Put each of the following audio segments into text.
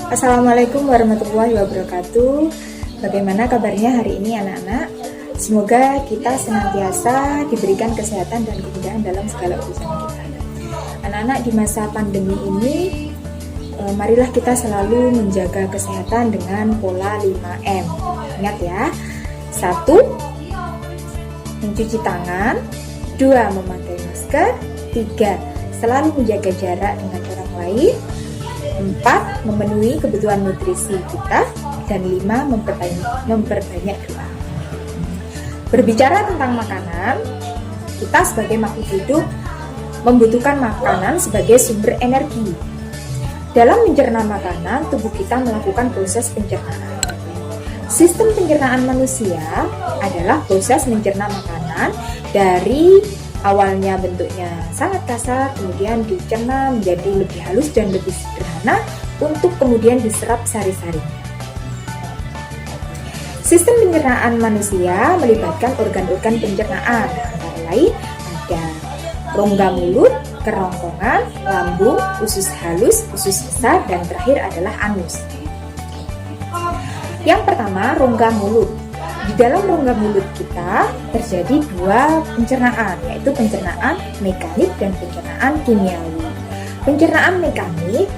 Assalamualaikum warahmatullahi wabarakatuh. Bagaimana kabarnya hari ini anak-anak? Semoga kita senantiasa diberikan kesehatan dan kemudahan dalam segala urusan kita. Anak-anak, di masa pandemi ini, marilah kita selalu menjaga kesehatan dengan pola 5M. Ingat ya, 1. Mencuci tangan, 2. Memakai masker, 3. Selalu menjaga jarak dengan orang lain, 4. Memenuhi kebutuhan nutrisi kita, dan 5. Memperbanyak doa. Berbicara tentang makanan, kita sebagai makhluk hidup membutuhkan makanan sebagai sumber energi. Dalam mencerna makanan, tubuh kita melakukan proses pencernaan. Sistem pencernaan manusia adalah proses mencerna makanan dari awalnya bentuknya sangat kasar, kemudian dicerna menjadi lebih halus dan lebih sederhana untuk kemudian diserap sari-sarinya. Sistem pencernaan manusia melibatkan organ-organ pencernaan, antara lain ada rongga mulut, kerongkongan, lambung, usus halus, usus besar, dan terakhir adalah anus. Yang pertama, rongga mulut. Di dalam rongga mulut kita terjadi 2 pencernaan, yaitu pencernaan mekanik dan pencernaan kimiawi. Pencernaan mekanik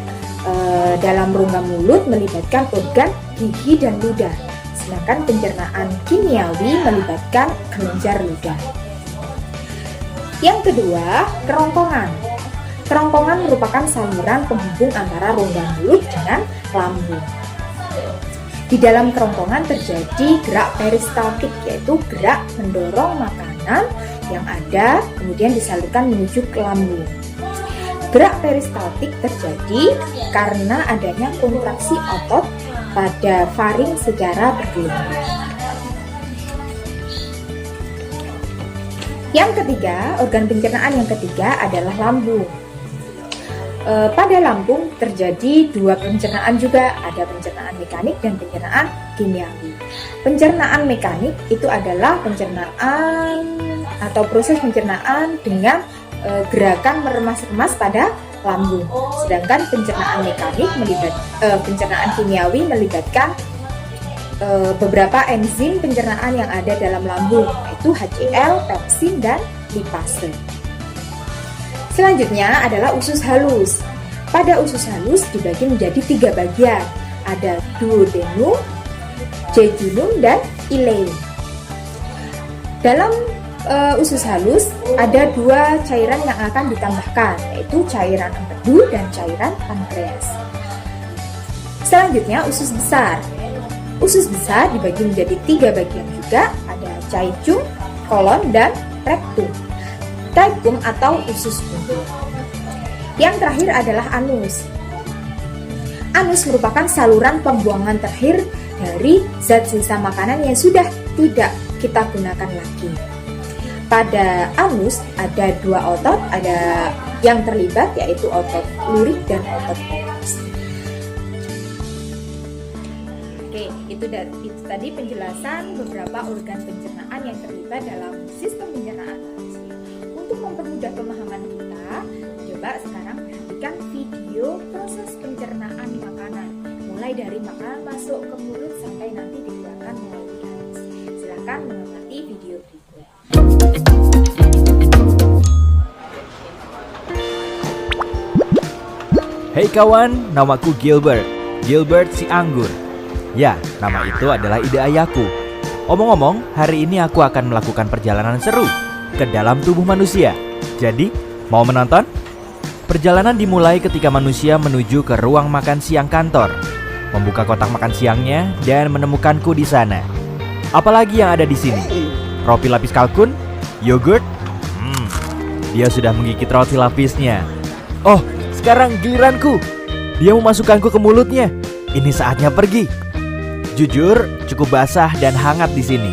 dalam rongga mulut melibatkan organ gigi dan ludah, sedangkan pencernaan kimiawi melibatkan kelenjar ludah. Yang kedua, kerongkongan. Kerongkongan merupakan saluran penghubung antara rongga mulut dengan lambung. Di dalam kerongkongan terjadi gerak peristaltik, yaitu gerak mendorong makanan yang ada kemudian disalurkan menuju ke lambung. Gerak peristaltik terjadi karena adanya kontraksi otot pada faring secara bergelombang. Yang ketiga, organ pencernaan yang ketiga adalah lambung. Pada lambung terjadi 2 pencernaan juga, ada pencernaan mekanik dan pencernaan kimiawi. Pencernaan mekanik itu adalah pencernaan atau proses pencernaan dengan gerakan meremas-remas pada lambung. Sedangkan pencernaan pencernaan kimiawi melibatkan beberapa enzim pencernaan yang ada dalam lambung, yaitu HCl, pepsin, dan lipase. Selanjutnya adalah usus halus. Pada usus halus dibagi menjadi 3 bagian. Ada duodenum, jejunum, dan ileum. Dalam usus halus ada 2 cairan yang akan ditambahkan, yaitu cairan empedu dan cairan pankreas. Selanjutnya usus besar. Usus besar dibagi menjadi 3 bagian juga. Ada caecum, kolon, dan rektum. Caecum atau usus buntu. Yang terakhir adalah anus. Anus merupakan saluran pembuangan terakhir dari zat sisa makanan yang sudah tidak kita gunakan lagi. Pada anus ada 2 otot, ada yang terlibat yaitu otot lurik dan otot porus. Oke, itu tadi penjelasan beberapa organ pencernaan yang terlibat dalam sistem pencernaan manusia. Untuk mempermudah pemahaman kita, coba sekarang perhatikan video proses pencernaan makanan, mulai dari makanan masuk ke mulut sampai nanti dikeluarkan melalui anus. Silakan mengamati video berikut. Hey kawan, namaku Gilbert si anggur. Ya, nama itu adalah ide ayahku. Omong-omong, hari ini aku akan melakukan perjalanan seru ke dalam tubuh manusia. Jadi, mau menonton? Perjalanan dimulai ketika manusia menuju ke ruang makan siang kantor, membuka kotak makan siangnya dan menemukanku di sana. Apalagi yang ada di sini? Roti lapis kalkun? Yogurt? Dia sudah menggigit roti lapisnya. Oh, sekarang giliranku. Dia memasukkanku ke mulutnya. Ini saatnya pergi. Jujur, cukup basah dan hangat di sini.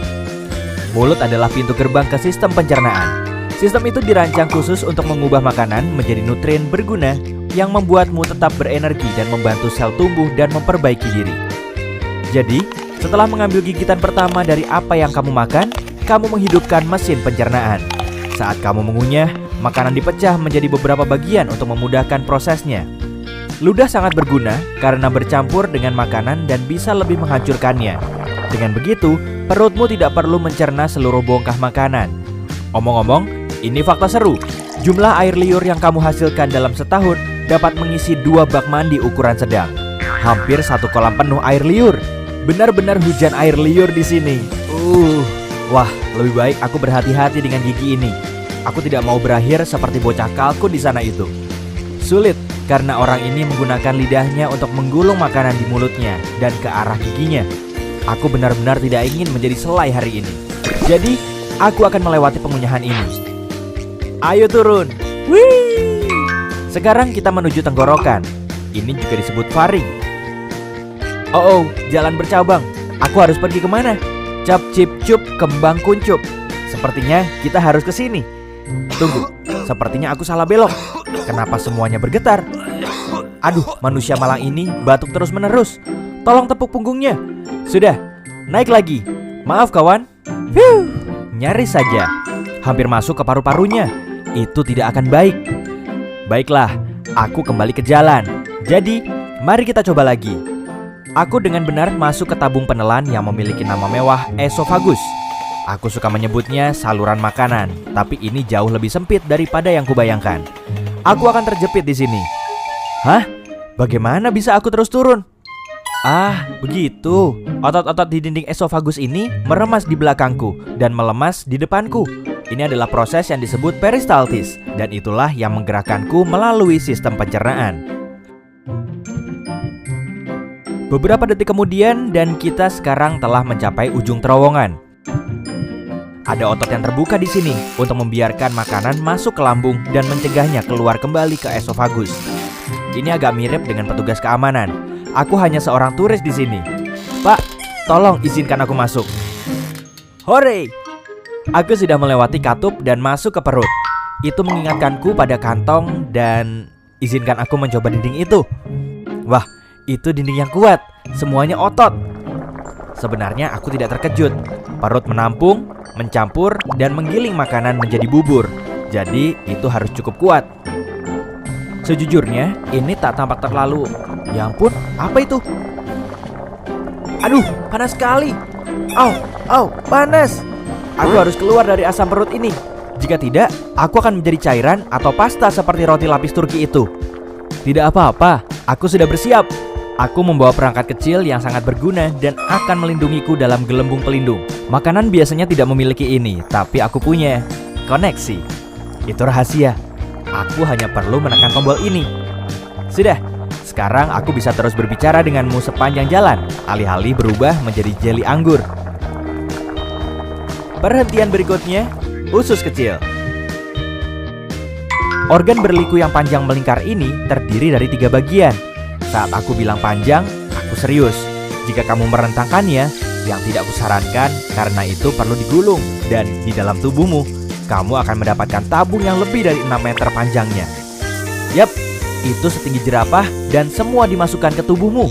Mulut adalah pintu gerbang ke sistem pencernaan. Sistem itu dirancang khusus untuk mengubah makanan menjadi nutrien berguna yang membuatmu tetap berenergi dan membantu sel tumbuh dan memperbaiki diri. Jadi, setelah mengambil gigitan pertama dari apa yang kamu makan, kamu menghidupkan mesin pencernaan. Saat kamu mengunyah, makanan dipecah menjadi beberapa bagian untuk memudahkan prosesnya. Ludah sangat berguna karena bercampur dengan makanan dan bisa lebih menghancurkannya. Dengan begitu, perutmu tidak perlu mencerna seluruh bongkah makanan. Omong-omong, ini fakta seru. Jumlah air liur yang kamu hasilkan dalam setahun dapat mengisi 2 bak mandi ukuran sedang. Hampir 1 kolam penuh air liur. Benar-benar hujan air liur di sini. Wah, lebih baik aku berhati-hati dengan gigi ini. Aku tidak mau berakhir seperti bocah kalkun di sana itu. Sulit karena orang ini menggunakan lidahnya untuk menggulung makanan di mulutnya dan ke arah giginya. Aku benar-benar tidak ingin menjadi selai hari ini. Jadi, aku akan melewati pengunyahan ini. Ayo turun. Wih! Sekarang kita menuju tenggorokan. Ini juga disebut faring. Oh, jalan bercabang. Aku harus pergi kemana? Cap cip cup kembang kuncup. Sepertinya kita harus ke sini. Tunggu, sepertinya aku salah belok. Kenapa semuanya bergetar? Aduh, manusia malang ini batuk terus-menerus. Tolong tepuk punggungnya. Sudah, naik lagi. Maaf kawan. Nyaris saja. Hampir masuk ke paru-parunya. Itu tidak akan baik. Baiklah, aku kembali ke jalan. Jadi, mari kita coba lagi. Aku dengan benar masuk ke tabung penelan yang memiliki nama mewah esofagus. Aku suka menyebutnya saluran makanan, tapi ini jauh lebih sempit daripada yang kubayangkan. Aku akan terjepit di sini. Hah? Bagaimana bisa aku terus turun? Ah, begitu. Otot-otot di dinding esofagus ini meremas di belakangku dan melemas di depanku. Ini adalah proses yang disebut peristaltis, dan itulah yang menggerakkanku melalui sistem pencernaan. Beberapa detik kemudian dan kita sekarang telah mencapai ujung terowongan. Ada otot yang terbuka di sini untuk membiarkan makanan masuk ke lambung dan mencegahnya keluar kembali ke esofagus. Ini agak mirip dengan petugas keamanan. Aku hanya seorang turis di sini. Pak, tolong izinkan aku masuk. Hore! Aku sudah melewati katup dan masuk ke perut. Itu mengingatkanku pada kantong dan izinkan aku mencoba dinding itu. Wah, itu dinding yang kuat. Semuanya otot. Sebenarnya aku tidak terkejut. Perut menampung, mencampur, dan menggiling makanan menjadi bubur. Jadi itu harus cukup kuat. Sejujurnya, ini tak tampak terlalu... Ya ampun, apa itu? Aduh, panas sekali. Au, panas. Aku harus keluar dari asam perut ini. Jika tidak, aku akan menjadi cairan atau pasta seperti roti lapis Turki itu. Tidak apa-apa, aku sudah bersiap. Aku membawa perangkat kecil yang sangat berguna dan akan melindungiku dalam gelembung pelindung. Makanan biasanya tidak memiliki ini, tapi aku punya. Koneksi. Itu rahasia. Aku hanya perlu menekan tombol ini. Sudah, sekarang aku bisa terus berbicara denganmu sepanjang jalan, alih-alih berubah menjadi jeli anggur. Perhentian berikutnya, usus kecil. Organ berliku yang panjang melingkar ini terdiri dari 3 bagian. Saat aku bilang panjang, aku serius. Jika kamu merentangkannya, yang tidak kusarankan karena itu perlu digulung. Dan di dalam tubuhmu, kamu akan mendapatkan tabung yang lebih dari 6 meter panjangnya. Yap, itu setinggi jerapah dan semua dimasukkan ke tubuhmu.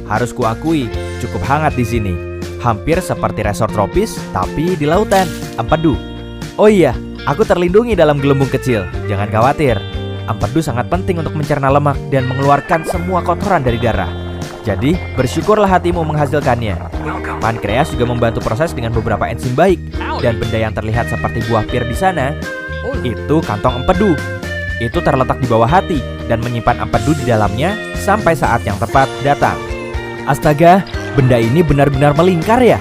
Harus kuakui, cukup hangat di sini. Hampir seperti resort tropis, tapi di lautan, empedu. Oh iya, aku terlindungi dalam gelembung kecil. Jangan khawatir. Empedu sangat penting untuk mencerna lemak dan mengeluarkan semua kotoran dari darah. Jadi, bersyukurlah hatimu menghasilkannya. Pankreas juga membantu proses dengan beberapa enzim baik. Dan benda yang terlihat seperti buah pir di sana, itu kantong empedu. Itu terletak di bawah hati dan menyimpan empedu di dalamnya sampai saat yang tepat datang. Astaga, benda ini benar-benar melingkar ya.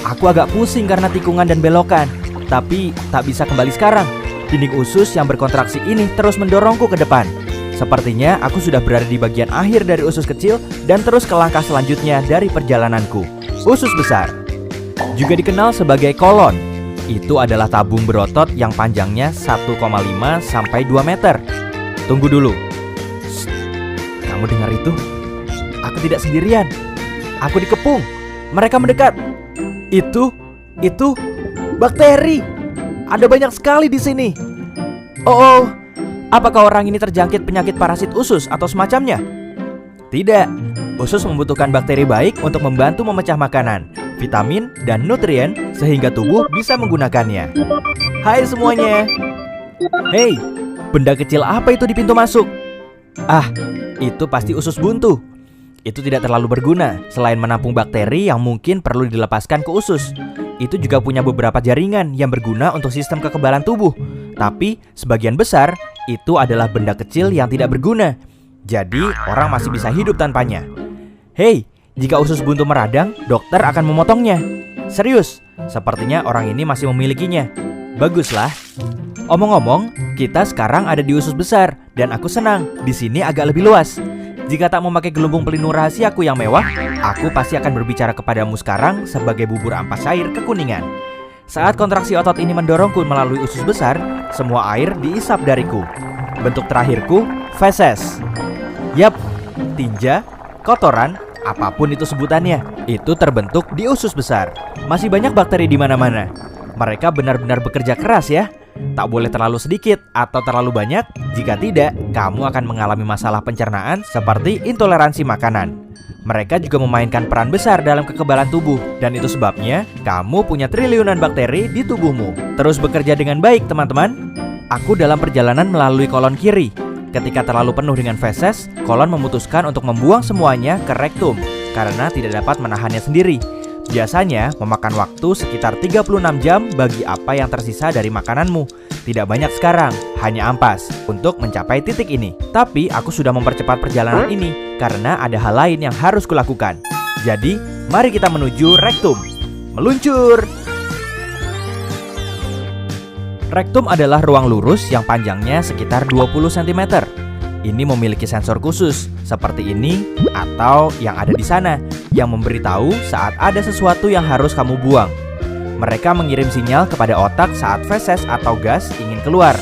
Aku agak pusing karena tikungan dan belokan, tapi tak bisa kembali sekarang. Dinding usus yang berkontraksi ini terus mendorongku ke depan. Sepertinya aku sudah berada di bagian akhir dari usus kecil dan terus ke langkah selanjutnya dari perjalananku. Usus besar, juga dikenal sebagai kolon. Itu adalah tabung berotot yang panjangnya 1,5 sampai 2 meter. Tunggu dulu. Shh, kamu dengar itu? Aku tidak sendirian. Aku dikepung. Mereka mendekat. Itu bakteri. Ada banyak sekali di sini. Oh, apakah orang ini terjangkit penyakit parasit usus atau semacamnya? Tidak. Usus membutuhkan bakteri baik untuk membantu memecah makanan, vitamin, dan nutrien sehingga tubuh bisa menggunakannya. Hai semuanya. Hei, benda kecil apa itu di pintu masuk? Ah, Itu pasti usus buntu. Itu tidak terlalu berguna. Selain menampung bakteri yang mungkin perlu dilepaskan ke usus, itu juga punya beberapa jaringan yang berguna untuk sistem kekebalan tubuh. Tapi sebagian besar itu adalah benda kecil yang tidak berguna. Jadi orang masih bisa hidup tanpanya. Hei, jika usus buntu meradang, dokter akan memotongnya. Serius, sepertinya orang ini masih memilikinya. Baguslah. Omong-omong, kita sekarang ada di usus besar dan aku senang. Di sini agak lebih luas. Jika tak memakai gelembung pelindung rahasiaku yang mewah, aku pasti akan berbicara kepadamu sekarang sebagai bubur ampas air kekuningan. Saat kontraksi otot ini mendorongku melalui usus besar, semua air diisap dariku. Bentuk terakhirku, feses. Yap, tinja, kotoran, apapun itu sebutannya, itu terbentuk di usus besar. Masih banyak bakteri di mana-mana. Mereka benar-benar bekerja keras ya. Tak boleh terlalu sedikit atau terlalu banyak. Jika tidak, kamu akan mengalami masalah pencernaan seperti intoleransi makanan. Mereka juga memainkan peran besar dalam kekebalan tubuh. Dan itu sebabnya kamu punya triliunan bakteri di tubuhmu. Terus bekerja dengan baik teman-teman. Aku dalam perjalanan melalui kolon kiri. Ketika terlalu penuh dengan feses, kolon memutuskan untuk membuang semuanya ke rektum karena tidak dapat menahannya sendiri. Biasanya memakan waktu sekitar 36 jam bagi apa yang tersisa dari makananmu. Tidak banyak sekarang, hanya ampas untuk mencapai titik ini. Tapi aku sudah mempercepat perjalanan ini karena ada hal lain yang harus kulakukan. Jadi, mari kita menuju rektum. Meluncur! Rektum adalah ruang lurus yang panjangnya sekitar 20 cm. Ini memiliki sensor khusus, seperti ini atau yang ada di sana, yang memberitahu saat ada sesuatu yang harus kamu buang. Mereka mengirim sinyal kepada otak saat feses atau gas ingin keluar.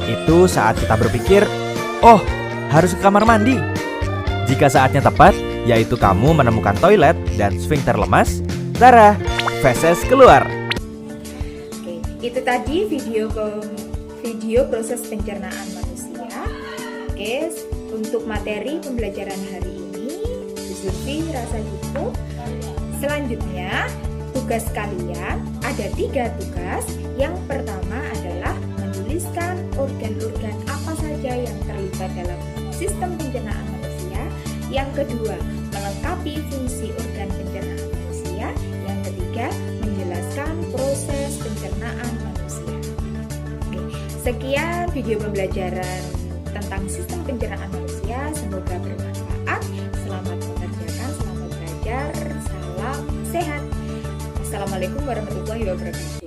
Itu saat kita berpikir, oh, harus ke kamar mandi. Jika saatnya tepat, yaitu kamu menemukan toilet dan sphincter lemas, tara, feses keluar. Oke, itu tadi video proses pencernaan manusia. Oke, untuk materi pembelajaran hari ini, Bu Zulfi rasa cukup. Selanjutnya, tugas kalian ada 3 tugas. Yang pertama adalah menuliskan organ-organ apa saja yang terlibat dalam sistem pencernaan manusia. Yang kedua, melengkapi fungsi organ pencernaan manusia. Yang ketiga, menjelaskan proses pencernaan manusia. Oke, sekian video pembelajaran tentang sistem pencernaan manusia. Semoga bermanfaat. Selamat mengerjakan, selamat belajar, salam sehat. Assalamualaikum warahmatullahi wabarakatuh.